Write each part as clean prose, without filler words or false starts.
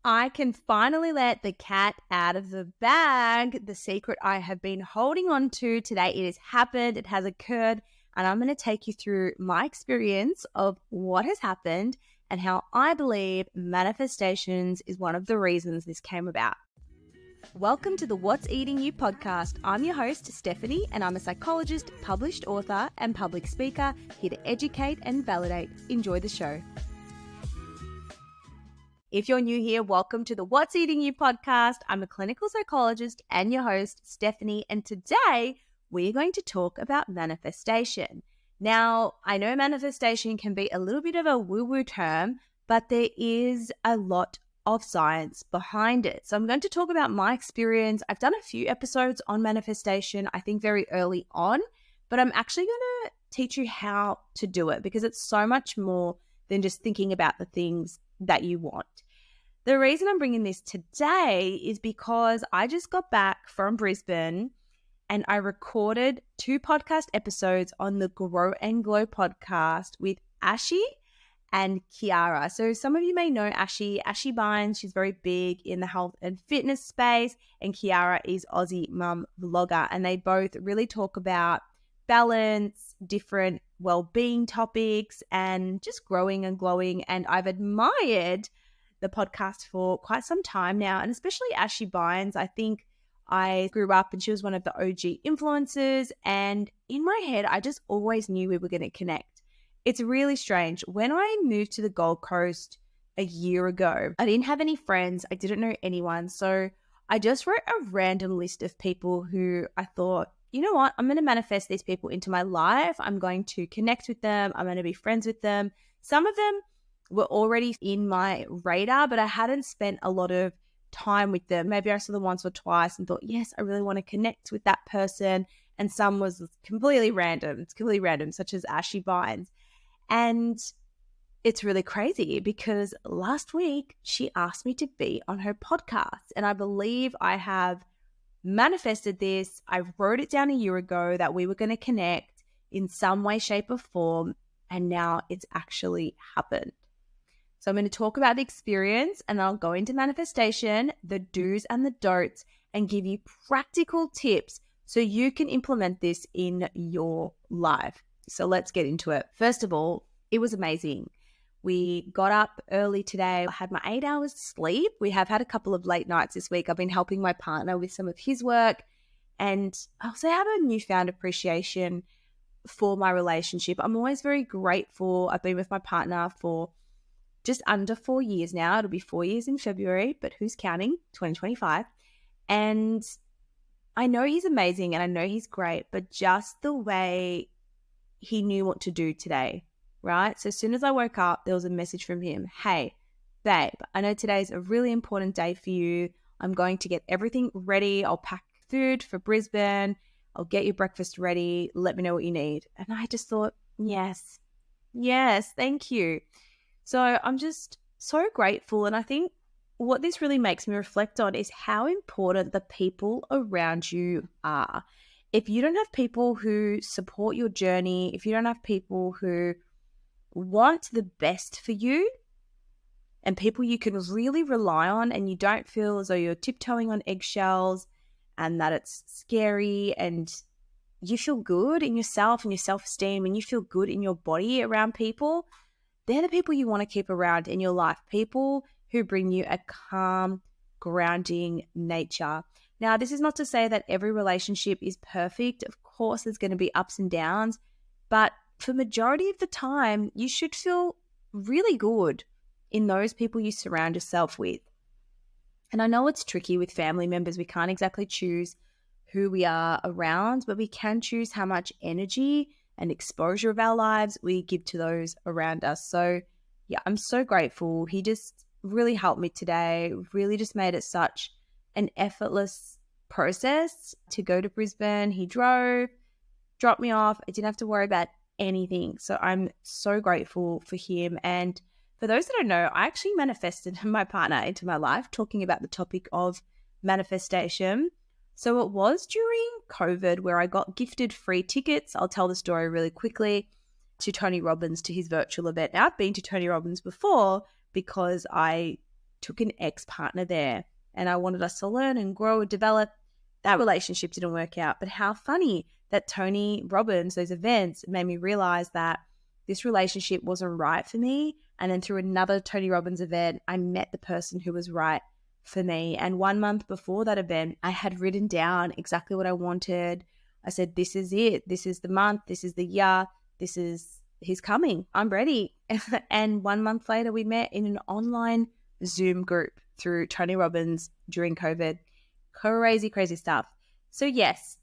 I can finally let the cat out of the bag. The secret I have been holding on to today, it has happened, it has occurred, and I'm going to take you through my experience of what has happened and how I believe manifestations is one of the reasons this came about. Welcome to the What's Eating You podcast. I'm your host, Stephanie, and I'm a psychologist, published author, and public speaker here to educate and validate. Enjoy the show. If you're new here, welcome to the What's Eating You podcast. I'm a clinical psychologist and your host, Stephanie, and today we're going to talk about manifestation. Now, I know manifestation can be a little bit of a woo-woo term, but there is a lot of science behind it. So I'm going to talk about my experience. I've done a few episodes on manifestation, I think very early on, but I'm actually going to teach you how to do it because it's so much more than just thinking about the things that you want. The reason I'm bringing this today is because I just got back from Brisbane and I recorded 2 podcast episodes on the Grow and Glow podcast with Ashi and Kiara. So some of you may know Ashi Bynes. She's very big in the health and fitness space, and Kiara is Aussie mum vlogger, and they both really talk about balance, different well-being topics, and just growing and glowing. And I've admired the podcast for quite some time now, and especially Ashi Bynes. I think I grew up and she was one of the OG influencers, and in my head, I just always knew we were going to connect. It's really strange. When I moved to the Gold Coast a year ago, I didn't have any friends. I didn't know anyone. So I just wrote a random list of people who I thought, you know what, I'm going to manifest these people into my life. I'm going to connect with them. I'm going to be friends with them. Some of them were already in my radar, but I hadn't spent a lot of time with them. Maybe I saw them once or twice and thought, yes, I really want to connect with that person. And some was completely random. It's completely random, such as Ashi Bynes. And it's really crazy because last week she asked me to be on her podcast. And I believe I have manifested this. I wrote it down a year ago that we were going to connect in some way, shape, or form. And now it's actually happened. So I'm going to talk about the experience and I'll go into manifestation, the do's and the don'ts, and give you practical tips so you can implement this in your life. So let's get into it. First of all, it was amazing. We got up early today. I had my 8 hours sleep. We have had a couple of late nights this week. I've been helping my partner with some of his work, and I also have a newfound appreciation for my relationship. I'm always very grateful. I've been with my partner for just under 4 years now. It'll be 4 years in February, but who's counting? 2025. And I know he's amazing and I know he's great, but just the way he knew what to do today, right? So as soon as I woke up, there was a message from him. Hey, babe, I know today's a really important day for you. I'm going to get everything ready. I'll pack food for Brisbane. I'll get your breakfast ready. Let me know what you need. And I just thought, yes, thank you. So I'm just so grateful. And I think what this really makes me reflect on is how important the people around you are. If you don't have people who support your journey, if you don't have people who want the best for you and people you can really rely on, and you don't feel as though you're tiptoeing on eggshells and that it's scary, and you feel good in yourself and your self-esteem and you feel good in your body around people, they're the people you want to keep around in your life. People who bring you a calm, grounding nature. Now, this is not to say that every relationship is perfect. Of course, there's going to be ups and downs, but for majority of the time, you should feel really good in those people you surround yourself with. And I know it's tricky with family members. We can't exactly choose who we are around, but we can choose how much energy and exposure of our lives we give to those around us. So yeah, I'm so grateful. He just really helped me today, really just made it such an effortless process to go to Brisbane. He drove, dropped me off. I didn't have to worry about anything. So I'm so grateful for him. And for those that don't know, I actually manifested my partner into my life, talking about the topic of manifestation. So it was during COVID where I got gifted free tickets. I'll tell the story really quickly. To Tony Robbins, to his virtual event. Now, I've been to Tony Robbins before because I took an ex-partner there, and I wanted us to learn and grow and develop. That relationship didn't work out. But how funny that Tony Robbins, those events, made me realize that this relationship wasn't right for me. And then through another Tony Robbins event, I met the person who was right for me. And 1 month before that event, I had written down exactly what I wanted. I said, this is it. This is the month. This is the year. He's coming. I'm ready. And 1 month later, we met in an online Zoom group through Tony Robbins during COVID. Crazy, crazy stuff. So yes,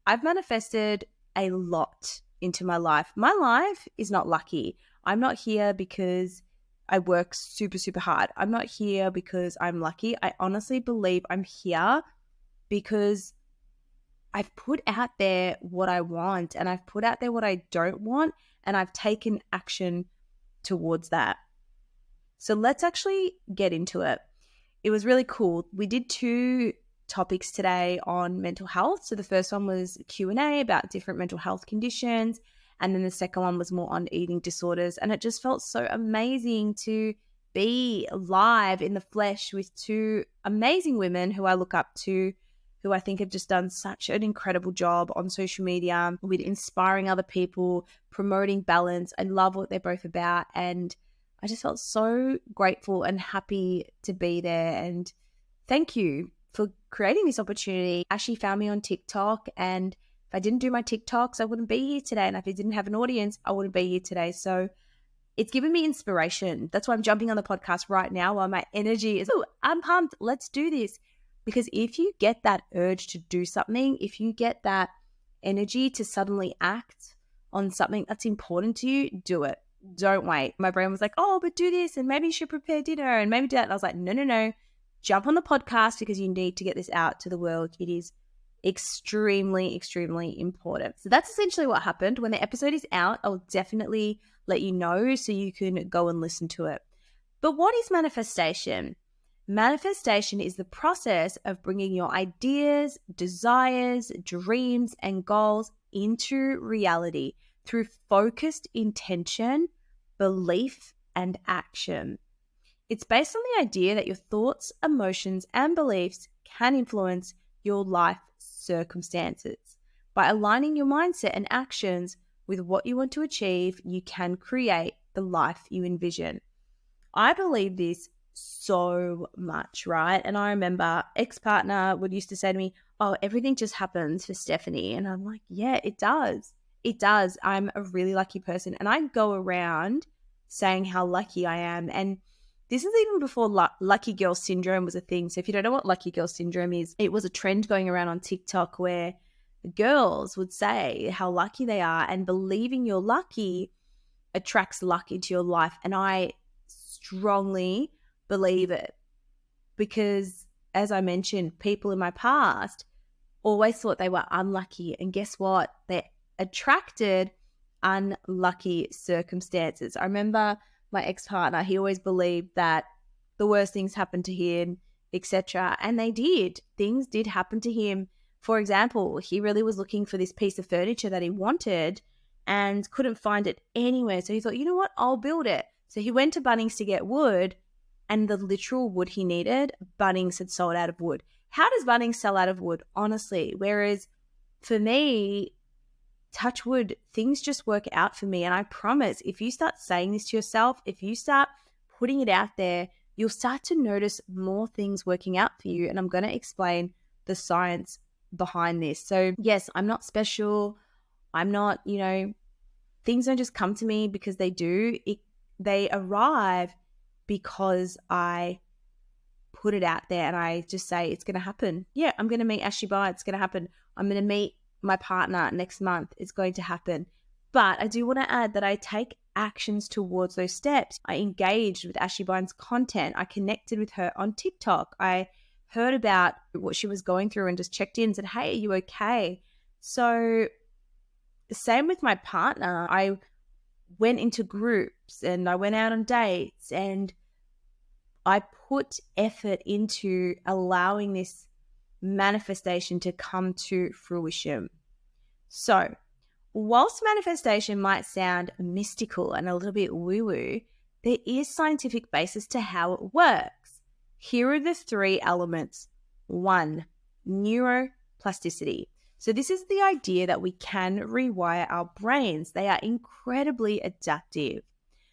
I've manifested a lot into my life. My life is not lucky. I'm not here because I work super, super hard. I'm not here because I'm lucky. I honestly believe I'm here because I've put out there what I want, and I've put out there what I don't want, and I've taken action towards that. So let's actually get into it. It was really cool. We did 2 topics today on mental health. So the first one was Q&A about different mental health conditions, and then the second one was more on eating disorders. And it just felt so amazing to be live in the flesh with 2 amazing women who I look up to, who I think have just done such an incredible job on social media with inspiring other people, promoting balance. I love what they're both about, and I just felt so grateful and happy to be there. And thank you for creating this opportunity. Ashley found me on TikTok, and if I didn't do my TikToks, I wouldn't be here today. And if I didn't have an audience, I wouldn't be here today. So it's given me inspiration. That's why I'm jumping on the podcast right now while my energy is, I'm pumped. Let's do this. Because if you get that urge to do something, if you get that energy to suddenly act on something that's important to you, do it. Don't wait. My brain was like, oh, but do this, and maybe you should prepare dinner, and maybe do that. And I was like, no. Jump on the podcast because you need to get this out to the world. It is extremely, extremely important. So that's essentially what happened. When the episode is out, I'll definitely let you know so you can go and listen to it. But what is manifestation? Manifestation is the process of bringing your ideas, desires, dreams, and goals into reality through focused intention, belief, and action. It's based on the idea that your thoughts, emotions, and beliefs can influence your life circumstances. By aligning your mindset and actions with what you want to achieve, you can create the life you envision. I believe this so much, right? And I remember ex-partner would used to say to me, oh, everything just happens for Stephanie. And I'm like, yeah, it does. It does. I'm a really lucky person. And I go around saying how lucky I am. And this is even before lucky girl syndrome was a thing. So if you don't know what lucky girl syndrome is, it was a trend going around on TikTok where girls would say how lucky they are, and believing you're lucky attracts luck into your life. And I strongly believe it because, as I mentioned, people in my past always thought they were unlucky. And guess what? They attracted unlucky circumstances. I remember my ex-partner, he always believed that the worst things happened to him, etc. And they did. Things did happen to him. For example, he really was looking for this piece of furniture that he wanted and couldn't find it anywhere. So he thought, you know what? I'll build it. So he went to Bunnings to get wood, and the literal wood he needed, Bunnings had sold out of wood. How does Bunnings sell out of wood? Honestly. Whereas for me, touch wood, things just work out for me. And I promise, if you start saying this to yourself, if you start putting it out there, you'll start to notice more things working out for you. And I'm going to explain the science behind this. So yes, I'm not special. I'm not, things don't just come to me because they do. They arrive because I put it out there and I just say it's going to happen. Yeah, I'm going to meet Ashley Bai. It's going to happen. I'm going to meet my partner next month. It's going to happen. But I do want to add that I take actions towards those steps. I engaged with Ashley Bai's content. I connected with her on TikTok. I heard about what she was going through and just checked in and said, hey, are you okay? So the same with my partner. I went into groups and I went out on dates and I put effort into allowing this manifestation to come to fruition. So, whilst manifestation might sound mystical and a little bit woo-woo, there is scientific basis to how it works. Here are the three elements. 1, neuroplasticity. So this is the idea that we can rewire our brains. They are incredibly adaptive.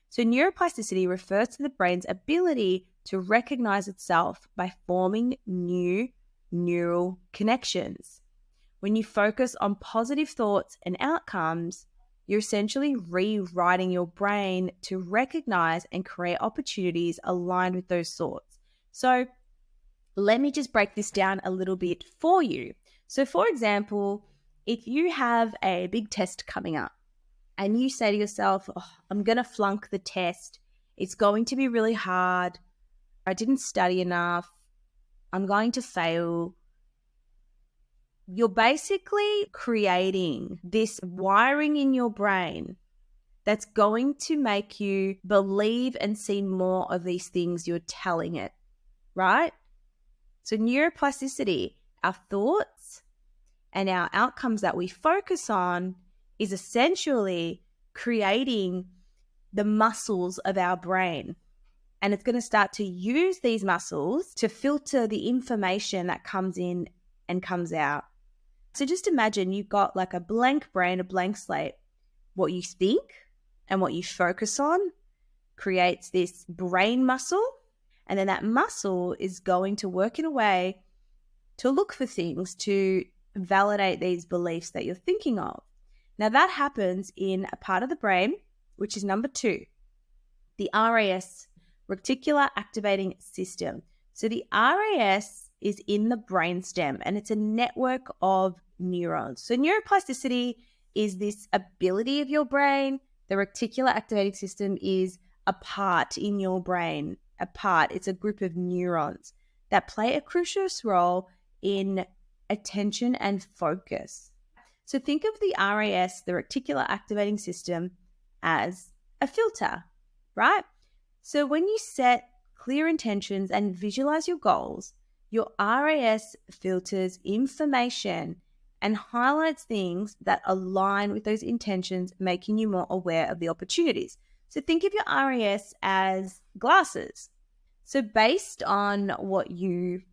So neuroplasticity refers to the brain's ability to recognize itself by forming new neural connections. When you focus on positive thoughts and outcomes, you're essentially rewriting your brain to recognize and create opportunities aligned with those thoughts. So let me just break this down a little bit for you. So for example, if you have a big test coming up and you say to yourself, I'm going to flunk the test. It's going to be really hard. I didn't study enough. I'm going to fail. You're basically creating this wiring in your brain that's going to make you believe and see more of these things you're telling it, right? So neuroplasticity, our thoughts and our outcomes that we focus on is essentially creating the muscles of our brain. And it's going to start to use these muscles to filter the information that comes in and comes out. So just imagine you've got like a blank brain, a blank slate. What you think and what you focus on creates this brain muscle. And then that muscle is going to work in a way to look for things to validate these beliefs that you're thinking of. Now that happens in a part of the brain, which is number 2, the RAS, Reticular Activating System. So the RAS is in the brainstem and it's a network of neurons. So neuroplasticity is this ability of your brain. The reticular activating system is a part in your brain, it's a group of neurons that play a crucial role in attention and focus. So think of the RAS, the reticular activating system, as a filter, right? So when you set clear intentions and visualize your goals, your RAS filters information and highlights things that align with those intentions, making you more aware of the opportunities. So think of your RAS as glasses. So based on what you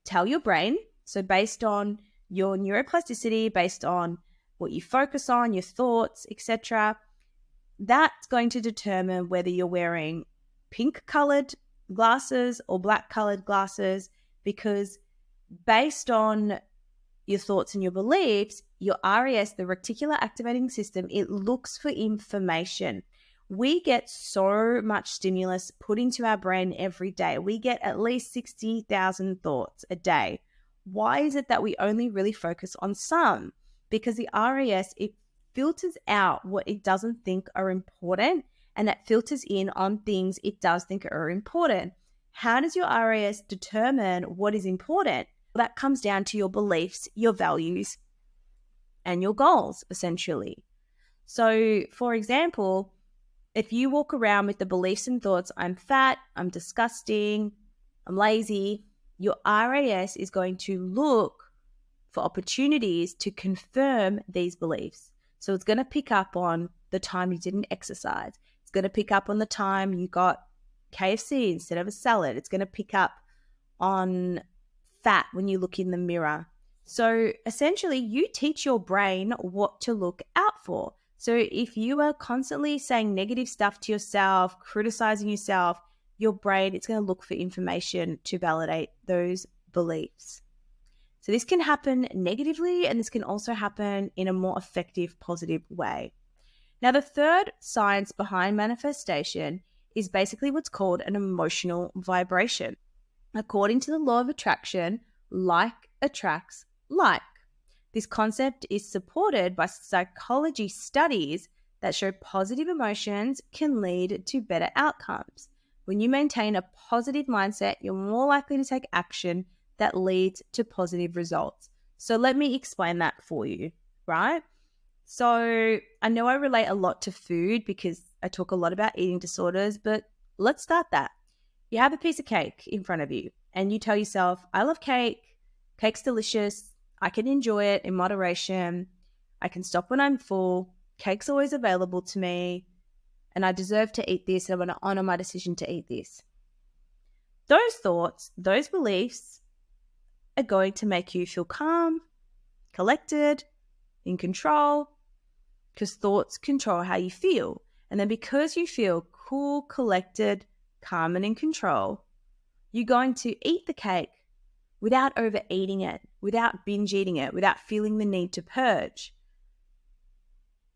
tell your brain, so based on your neuroplasticity, based on what you focus on, your thoughts, etc., that's going to determine whether you're wearing pink-colored glasses or black-colored glasses, because based on your thoughts and your beliefs, your RAS, the reticular activating system, it looks for information. We get so much stimulus put into our brain every day. We get at least 60,000 thoughts a day. Why is it that we only really focus on some? Because the RAS, it filters out what it doesn't think are important, and that filters in on things it does think are important. How does your RAS determine what is important? That comes down to your beliefs, your values, and your goals, essentially. So, for example, if you walk around with the beliefs and thoughts, I'm fat, I'm disgusting, I'm lazy, your RAS is going to look for opportunities to confirm these beliefs. So it's going to pick up on the time you didn't exercise. It's going to pick up on the time you got KFC instead of a salad. It's going to pick up on fat when you look in the mirror. So essentially, you teach your brain what to look out for. So if you are constantly saying negative stuff to yourself, criticizing yourself, your brain, it's going to look for information to validate those beliefs. So this can happen negatively, and this can also happen in a more effective, positive way. Now, the third science behind manifestation is basically what's called an emotional vibration. According to the law of attraction, like attracts like. This concept is supported by psychology studies that show positive emotions can lead to better outcomes. When you maintain a positive mindset, you're more likely to take action that leads to positive results. So let me explain that for you, right? So I know I relate a lot to food because I talk a lot about eating disorders, but let's start that. You have a piece of cake in front of you and you tell yourself, I love cake. Cake's delicious. I can enjoy it in moderation. I can stop when I'm full. Cake's always available to me. And I deserve to eat this. And I'm going to honor my decision to eat this. Those thoughts, those beliefs are going to make you feel calm, collected, in control, because thoughts control how you feel. And then because you feel cool, collected, calm, and in control, you're going to eat the cake without overeating it, without binge eating it, without feeling the need to purge.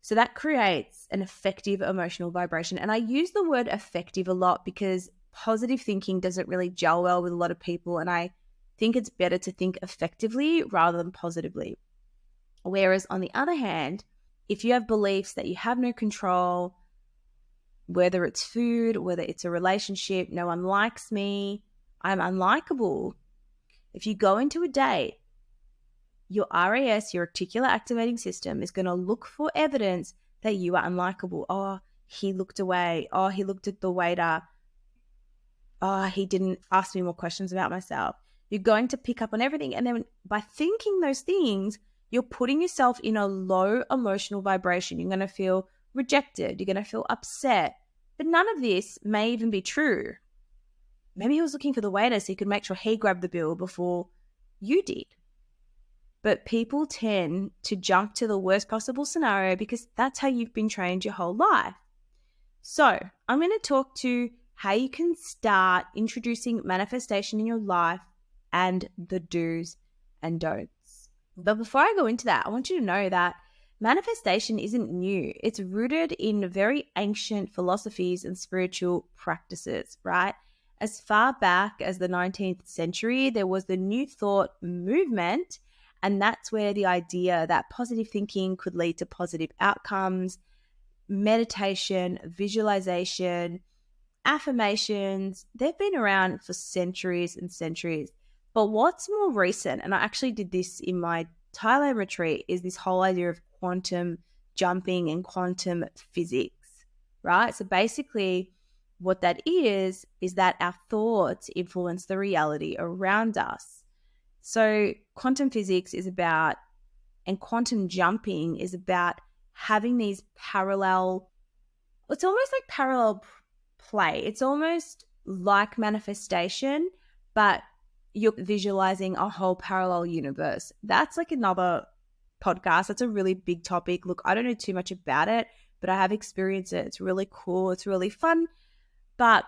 So that creates an effective emotional vibration. And I use the word effective a lot because positive thinking doesn't really gel well with a lot of people. And I think it's better to think effectively rather than positively. Whereas on the other hand, if you have beliefs that you have no control, whether it's food, whether it's a relationship, no one likes me, I'm unlikable. If you go into a date, your RAS, your reticular activating system, is going to look for evidence that you are unlikable. Oh, he looked away. Oh, he looked at the waiter. Oh, he didn't ask me more questions about myself. You're going to pick up on everything. And then by thinking those things, you're putting yourself in a low emotional vibration. You're going to feel rejected. You're going to feel upset. But none of this may even be true. Maybe he was looking for the waiter so he could make sure he grabbed the bill before you did. But people tend to jump to the worst possible scenario because that's how you've been trained your whole life. So I'm going to talk to how you can start introducing manifestation in your life and the do's and don'ts. But before I go into that, I want you to know that manifestation isn't new. It's rooted in very ancient philosophies and spiritual practices, right? As far back as the 19th century, there was the New Thought movement, and that's where the idea that positive thinking could lead to positive outcomes, meditation, visualization, affirmations, they've been around for centuries and centuries. But what's more recent, and I actually did this in my Thailand retreat, is this whole idea of quantum jumping and quantum physics, right? So basically what that is that our thoughts influence the reality around us. So quantum physics is about, and quantum jumping is about having these parallel, it's almost like parallel play. It's almost like manifestation, but you're visualizing a whole parallel universe. That's like another podcast. That's a really big topic. Look, I don't know too much about it, but I have experienced it. It's really cool. It's really fun. But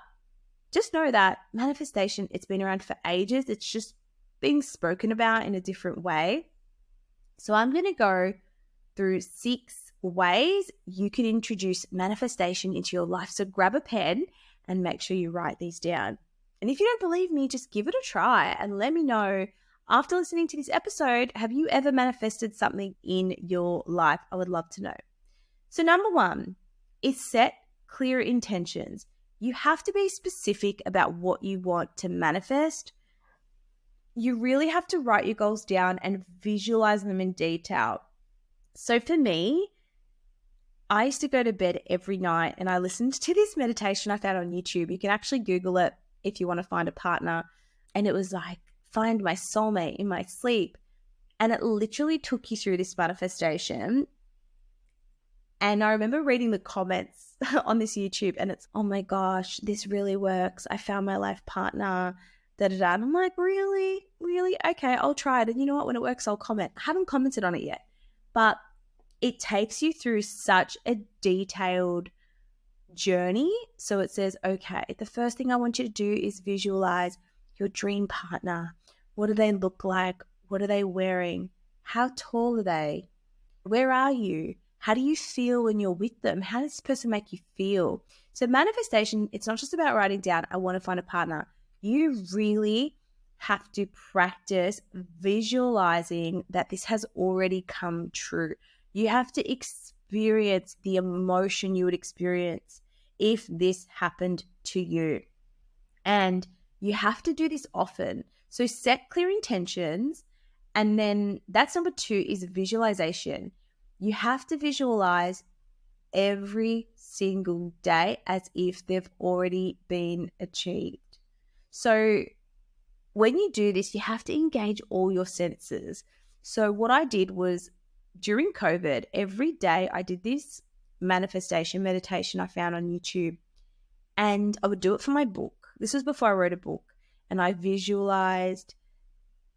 just know that manifestation, it's been around for ages. It's just being spoken about in a different way. So I'm going to go through 6 ways you can introduce manifestation into your life. So grab a pen and make sure you write these down. And if you don't believe me, just give it a try and let me know after listening to this episode, have you ever manifested something in your life? I would love to know. So number 1 is set clear intentions. You have to be specific about what you want to manifest. You really have to write your goals down and visualize them in detail. So for me, I used to go to bed every night and I listened to this meditation I found on YouTube. You can actually Google it if you want to find a partner. And it was like, find my soulmate in my sleep. And it literally took you through this manifestation. And I remember reading the comments on this YouTube and it's, oh my gosh, this really works. I found my life partner, da da da. And I'm like, really? Really? Okay, I'll try it. And you know what? When it works, I'll comment. I haven't commented on it yet. But it takes you through such a detailed journey. So it says, okay, the first thing I want you to do is visualize your dream partner. What do they look like? What are they wearing? How tall are they? Where are you? How do you feel when you're with them? How does this person make you feel? So manifestation, it's not just about writing down, I want to find a partner. You really have to practice visualizing that this has already come true. You have to experience the emotion you would experience if this happened to you. And you have to do this often. So set clear intentions. And then that's number 2 is visualization. You have to visualize every single day as if they've already been achieved. So when you do this, you have to engage all your senses. So what I did was during COVID, every day I did this manifestation meditation I found on YouTube, and I would do it for my book. This was before I wrote a book. and I visualized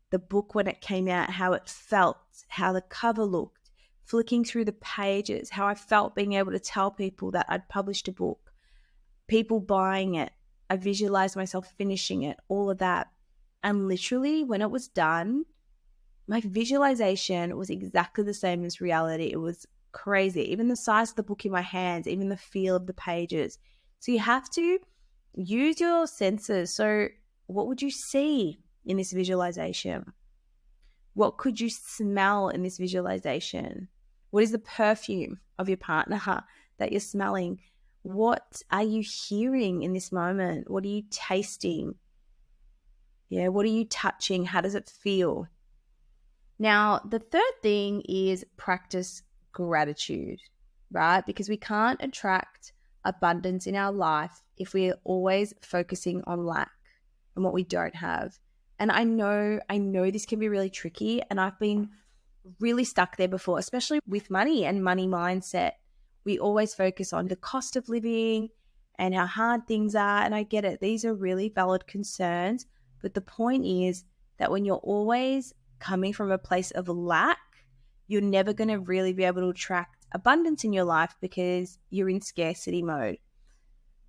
the book when it came out, how it felt, how the cover looked, flicking through the pages, how I felt being able to tell people that I'd published a book, people buying it. I visualized myself finishing it, all of that. And literally, when it was done, my visualization was exactly the same as reality. It was crazy. Even the size of the book in my hands, even the feel of the pages. So you have to use your senses. So what would you see in this visualization? What could you smell in this visualization? What is the perfume of your partner that you're smelling? What are you hearing in this moment? What are you tasting? Yeah, what are you touching? How does it feel? Now, the third thing is practice gratitude, right? Because we can't attract abundance in our life if we're always focusing on lack and what we don't have. And I know this can be really tricky, and I've been really stuck there before, especially with money and money mindset. We always focus on the cost of living and how hard things are. And I get it. These are really valid concerns. But the point is that when you're always coming from a place of lack, you're never going to really be able to attract abundance in your life because you're in scarcity mode.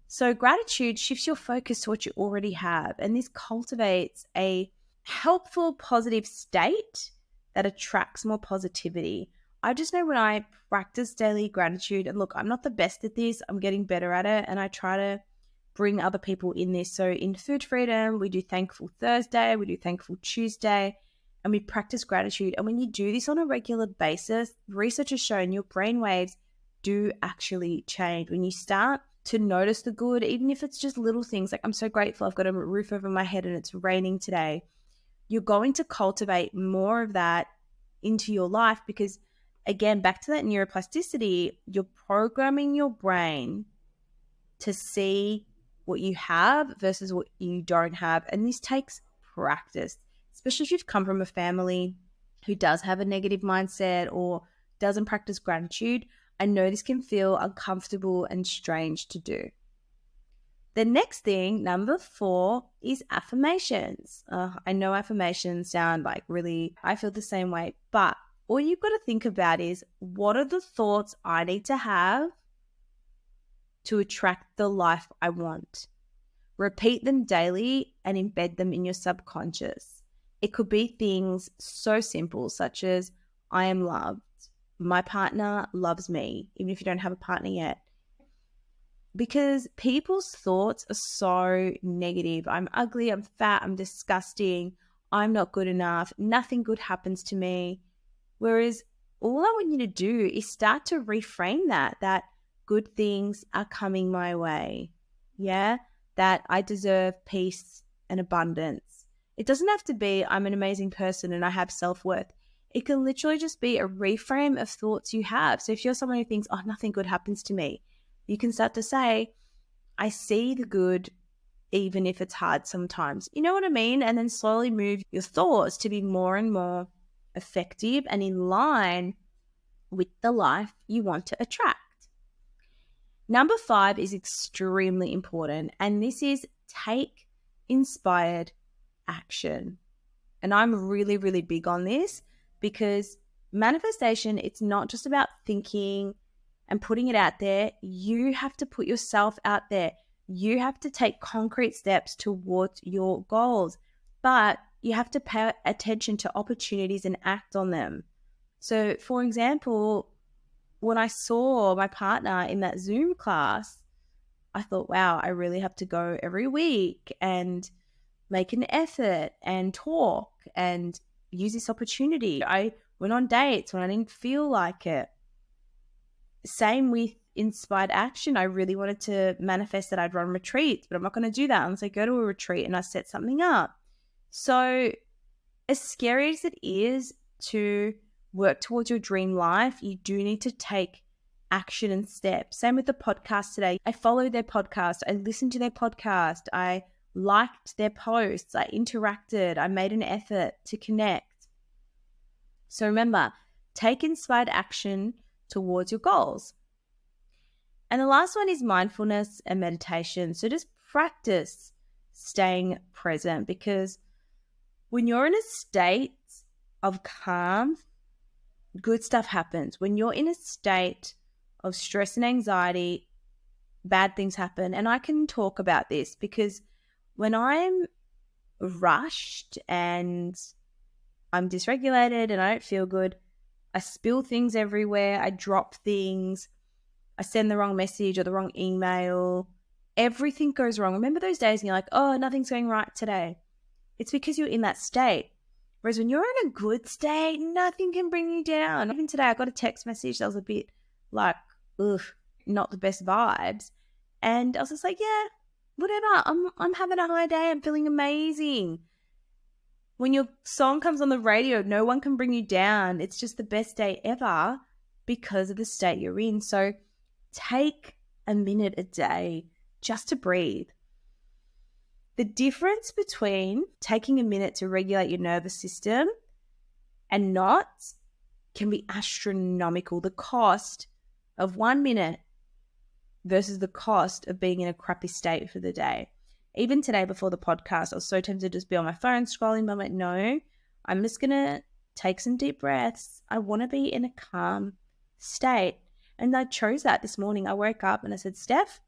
So gratitude shifts your focus to what you already have. And this cultivates a helpful, positive state that attracts more positivity. I just know when I practice daily gratitude, and look, I'm not the best at this, I'm getting better at it, and I try to bring other people in this. So in Food Freedom, we do Thankful Thursday, we do Thankful Tuesday, and we practice gratitude. And when you do this on a regular basis, research has shown your brain waves do actually change. When you start to notice the good, even if it's just little things, like I'm so grateful I've got a roof over my head and it's raining today, you're going to cultivate more of that into your life because, again, back to that neuroplasticity, you're programming your brain to see what you have versus what you don't have. And this takes practice, especially if you've come from a family who does have a negative mindset or doesn't practice gratitude. I know this can feel uncomfortable and strange to do. The next thing, number 4, is affirmations. I know affirmations sound like really, I feel the same way, but all you've got to think about is, what are the thoughts I need to have to attract the life I want? Repeat them daily and embed them in your subconscious. It could be things so simple such as, I am loved. My partner loves me, even if you don't have a partner yet. Because people's thoughts are so negative. I'm ugly, I'm fat, I'm disgusting, I'm not good enough, nothing good happens to me. Whereas all I want you to do is start to reframe that good things are coming my way. Yeah, that I deserve peace and abundance. It doesn't have to be I'm an amazing person and I have self-worth. It can literally just be a reframe of thoughts you have. So if you're someone who thinks, oh, nothing good happens to me, you can start to say, I see the good even if it's hard sometimes. You know what I mean? And then slowly move your thoughts to be more and more effective and in line with the life you want to attract. Number 5 is extremely important, and this is take inspired action. And I'm really, really big on this because manifestation, it's not just about thinking and putting it out there. You have to put yourself out there. You have to take concrete steps towards your goals, but you have to pay attention to opportunities and act on them. So, for example, when I saw my partner in that Zoom class, I thought, wow, I really have to go every week and make an effort and talk and use this opportunity. I went on dates when I didn't feel like it. Same with inspired action. I really wanted to manifest that I'd run retreats, but I'm not going to do that unless I go to a retreat and I set something up. So as scary as it is to work towards your dream life, you do need to take action and steps. Same with the podcast today. I followed their podcast. I listened to their podcast. I liked their posts. I interacted. I made an effort to connect. So remember, take inspired action towards your goals. And the last one is mindfulness and meditation. So just practice staying present, because when you're in a state of calm, good stuff happens. When you're in a state of stress and anxiety, bad things happen. And I can talk about this because when I'm rushed and I'm dysregulated and I don't feel good, I spill things everywhere, I drop things, I send the wrong message or the wrong email. Everything goes wrong. Remember those days and you're like, oh, nothing's going right today. It's because you're in that state. Whereas when you're in a good state, nothing can bring you down. Even today, I got a text message that was a bit like, ugh, not the best vibes. And I was just like, yeah, whatever. I'm having a high day. I'm feeling amazing. When your song comes on the radio, no one can bring you down. It's just the best day ever because of the state you're in. So take a minute a day just to breathe. The difference between taking a minute to regulate your nervous system and not can be astronomical. The cost of 1 minute versus the cost of being in a crappy state for the day. Even today before the podcast, I was so tempted to just be on my phone scrolling, but I'm like, no, I'm just going to take some deep breaths. I want to be in a calm state. And I chose that this morning. I woke up and I said, Steph,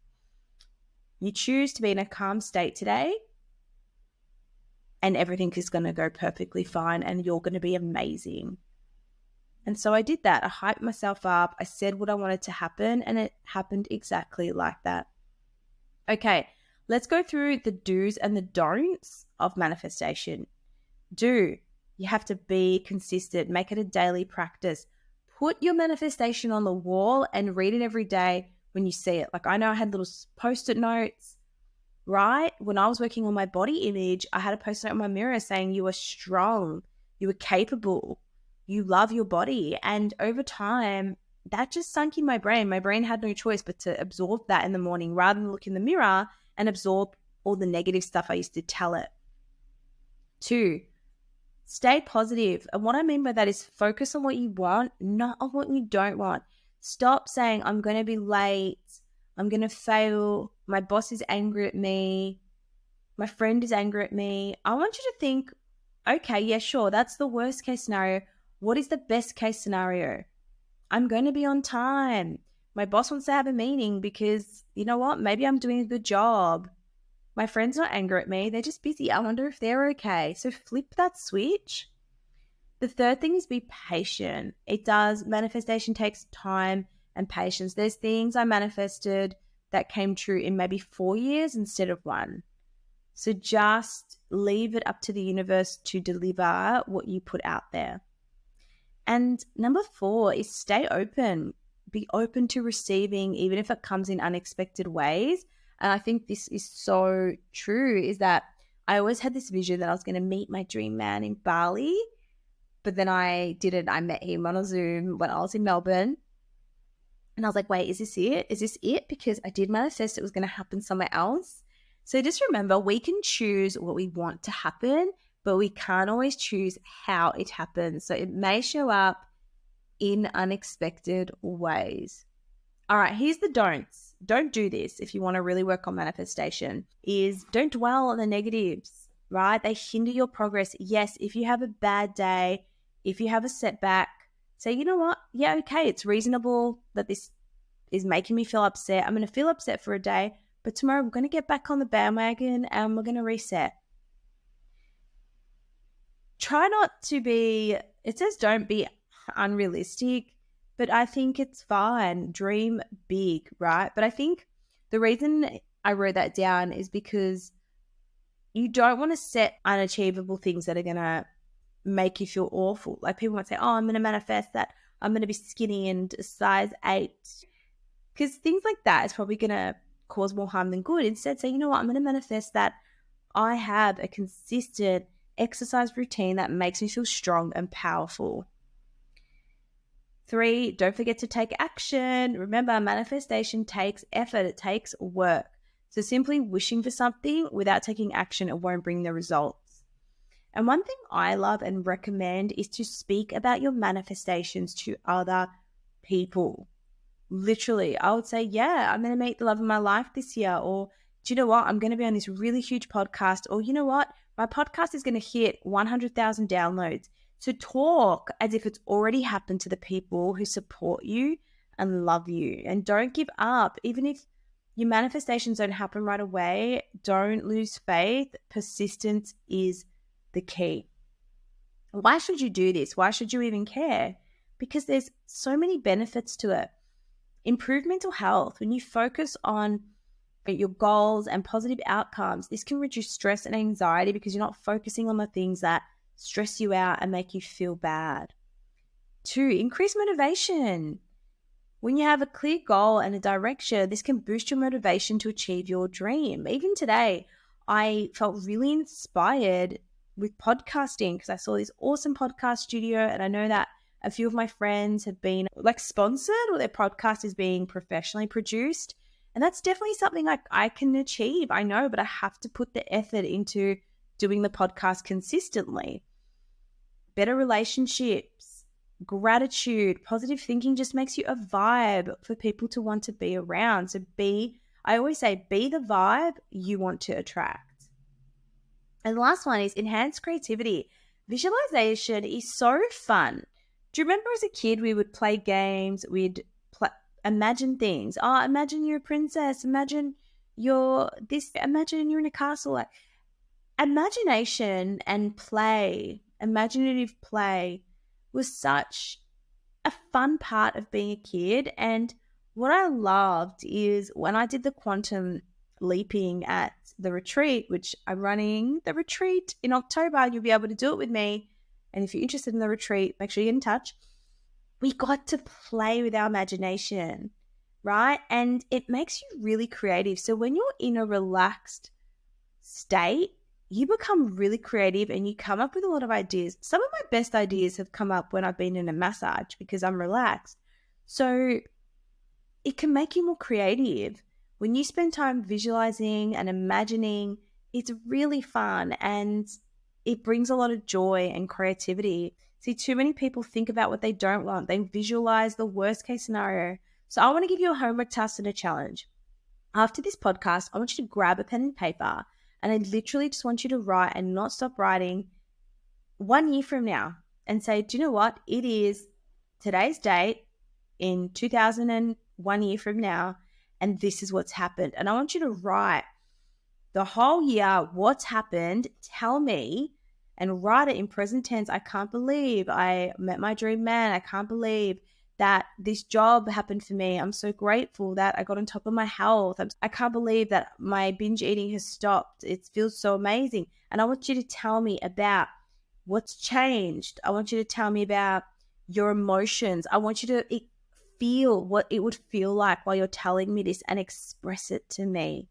you choose to be in a calm state today and everything is going to go perfectly fine and you're going to be amazing. And so I did that. I hyped myself up. I said what I wanted to happen and it happened exactly like that. Okay, let's go through the do's and the don'ts of manifestation. Do, you have to be consistent. Make it a daily practice. Put your manifestation on the wall and read it every day when you see it. Like I know I had little post-it notes, right? When I was working on my body image, I had a post-it note on my mirror saying you are strong, you are capable, you love your body. And over time, that just sunk in my brain. My brain had no choice but to absorb that in the morning rather than look in the mirror and absorb all the negative stuff I used to tell it. 2, stay positive. And what I mean by that is focus on what you want, not on what you don't want. Stop saying, I'm going to be late, I'm going to fail, my boss is angry at me, my friend is angry at me. I want you to think, okay, yeah, sure, that's the worst case scenario. What is the best case scenario? I'm going to be on time. My boss wants to have a meeting because, you know what, maybe I'm doing a good job. My friend's not angry at me. They're just busy. I wonder if they're okay. So flip that switch. The third thing is be patient. Manifestation takes time and patience. There's things I manifested that came true in maybe 4 years instead of 1. So just leave it up to the universe to deliver what you put out there. And number 4 is stay open. Be open to receiving, even if it comes in unexpected ways. And I think this is so true, is that I always had this vision that I was going to meet my dream man in Bali, but then I didn't. I met him on a Zoom when I was in Melbourne. And I was like, wait, is this it? Is this it? Because I did manifest it was going to happen somewhere else. So just remember, we can choose what we want to happen, but we can't always choose how it happens. So it may show up in unexpected ways. All right, here's the don'ts. Don't do this if you want to really work on manifestation, is don't dwell on the negatives, right? They hinder your progress. Yes, if you have a bad day, if you have a setback, say, you know what? Yeah, okay, it's reasonable that this is making me feel upset. I'm going to feel upset for a day, but tomorrow we're going to get back on the bandwagon and we're going to reset. Try not to be, it says don't be unrealistic, but I think it's fine. Dream big, right? But I think the reason I wrote that down is because you don't want to set unachievable things that are going to make you feel awful. Like people might say, oh, I'm going to manifest that I'm going to be skinny and a size 8. Because things like that is probably going to cause more harm than good. Instead, say, you know what, I'm going to manifest that I have a consistent exercise routine that makes me feel strong and powerful. 3, don't forget to take action. Remember, manifestation takes effort. It takes work. So simply wishing for something without taking action, it won't bring the results. And one thing I love and recommend is to speak about your manifestations to other people. Literally, I would say, yeah, I'm going to meet the love of my life this year. Or, do you know what? I'm going to be on this really huge podcast, or you know what? My podcast is going to hit 100,000 downloads. So talk as if it's already happened to the people who support you and love you. And don't give up. Even if your manifestations don't happen right away, don't lose faith. Persistence is the key. Why should you do this? Why should you even care? Because there's so many benefits to it. Improve mental health. When you focus on your goals and positive outcomes, this can reduce stress and anxiety because you're not focusing on the things that stress you out and make you feel bad. 2, increase motivation. When you have a clear goal and a direction, this can boost your motivation to achieve your dream. Even today, I felt really inspired with podcasting because I saw this awesome podcast studio, and I know that a few of my friends have been sponsored, or their podcast is being professionally produced. And that's definitely something I can achieve, I know, but I have to put the effort into doing the podcast consistently. Better relationships, gratitude, positive thinking just makes you a vibe for people to want to be around. So I always say, be the vibe you want to attract. And the last one is enhance creativity. Visualization is so fun. Do you remember as a kid, we would play games, we'd imagine things. Oh, imagine you're a princess. Imagine you're this. Imagine you're in a castle. Imagination and play, imaginative play, was such a fun part of being a kid. And what I loved is when I did the quantum leaping at the retreat, which I'm running the retreat in October. You'll be able to do it with me. And if you're interested in the retreat, make sure you get in touch. We got to play with our imagination, right? And it makes you really creative. So when you're in a relaxed state, you become really creative and you come up with a lot of ideas. Some of my best ideas have come up when I've been in a massage because I'm relaxed. So it can make you more creative. When you spend time visualizing and imagining, it's really fun and it brings a lot of joy and creativity. See, too many people think about what they don't want. They visualize the worst case scenario. So I want to give you a homework task and a challenge. After this podcast, I want you to grab a pen and paper, and I literally just want you to write and not stop writing 1 year from now and say, do you know what? It is today's date in 2001 year from now, and this is what's happened. And I want you to write the whole year, what's happened, tell me, and write it in present tense. I can't believe I met my dream man. I can't believe that this job happened for me. I'm so grateful that I got on top of my health. I can't believe that my binge eating has stopped. It feels so amazing. And I want you to tell me about what's changed. I want you to tell me about your emotions. I want you to feel what it would feel like while you're telling me this and express it to me.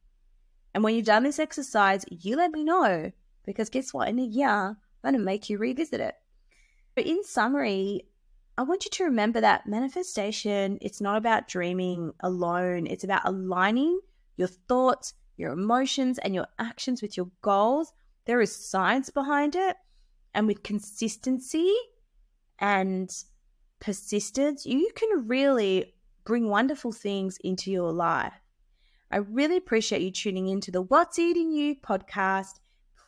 And when you've done this exercise, you let me know, because guess what? In a year, I'm going to make you revisit it. But in summary, I want you to remember that manifestation, it's not about dreaming alone. It's about aligning your thoughts, your emotions, and your actions with your goals. There is science behind it. And with consistency and persistence, you can really bring wonderful things into your life. I really appreciate you tuning into the What's Eating You podcast.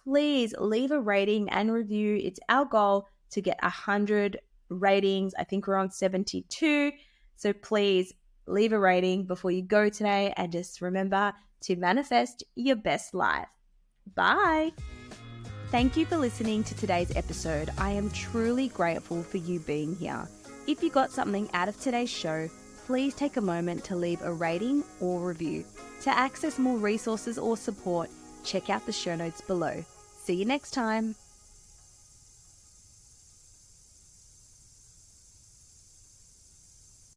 Please leave a rating and review. It's our goal to get 100 ratings. I think we're on 72. So please leave a rating before you go today, and just remember to manifest your best life. Bye. Thank you for listening to today's episode. I am truly grateful for you being here. If you got something out of today's show, please take a moment to leave a rating or review. To access more resources or support, check out the show notes below. See you next time.